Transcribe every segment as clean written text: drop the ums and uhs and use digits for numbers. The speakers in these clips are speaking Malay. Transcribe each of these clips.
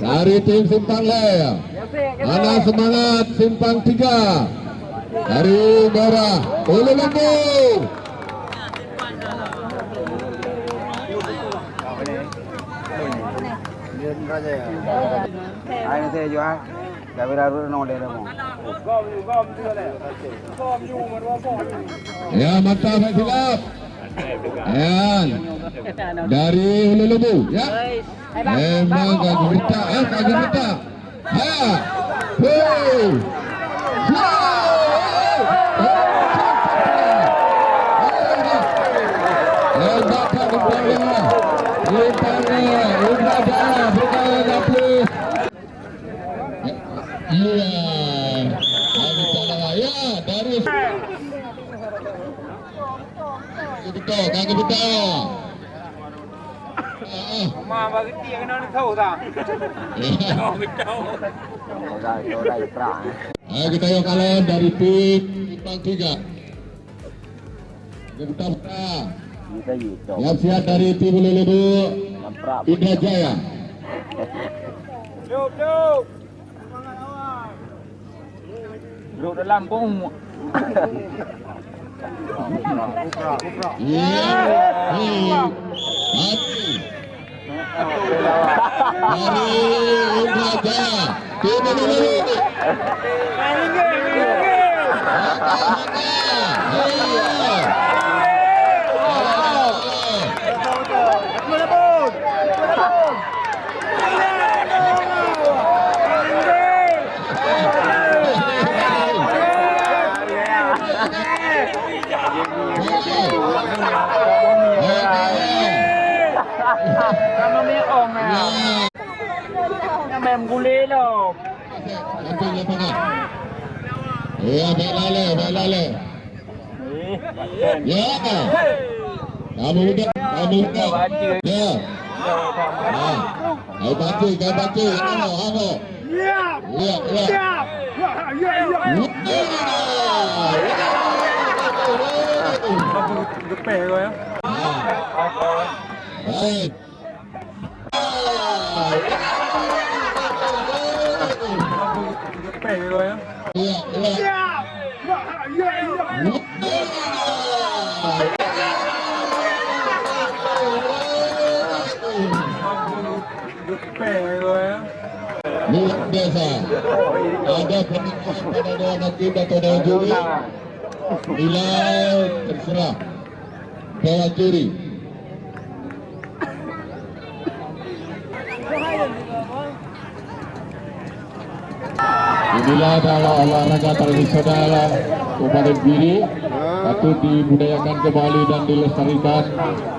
Dari tim Simpang Le, mana semangat Simpang 3 dari merah Ulu Lembu. Ya, mantap Pak Silap. Dari Ulu Lembu, ya. Memang kaki kita, kaki kita. Kaki kita. Mà cái tiền nó thâu ra. Kita yang kalah dari tim Simpang 3. Kita siap dari tim Ulu Lembu Indra Jaya. Duduk dalam pun. Dari Indra Jaya, tim Ulu Lembu. Kamu ni ong ya. Mem gule lo. Ya, belale. Ya. Kamu udah. Ya. Ayo baca. Hamo. Ya. Gepe rồi á. Baik. Gepe rồi á. Gepe rồi á. Luar biasa. Ada peningkatan pada dua hakim atau dua juri. Nilai terserah dewan juri. Inilah adalah olahraga tradisional Kabupaten Biri, patut dibudayakan kembali dan dilestarikan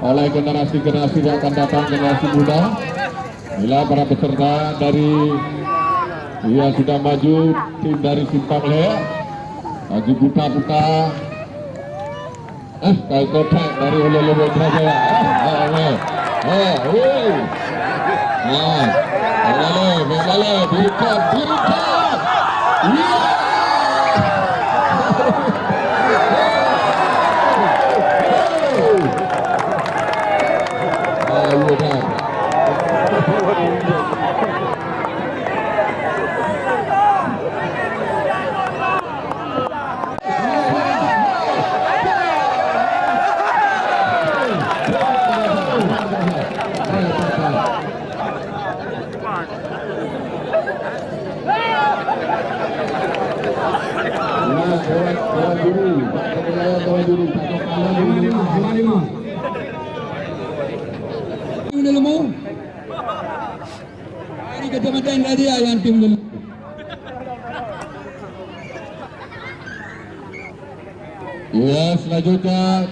oleh generasi-generasi yang akan datang, generasi muda. Inilah para peserta dari yang sudah maju, tim dari Simpang Le, maju buta-buta. Kain kotak dari Ulu Lembu Indra Jaya. Belale, berikan. dulu. Ini kecamatan tadi yang tim dulu. Ya, selanjutnya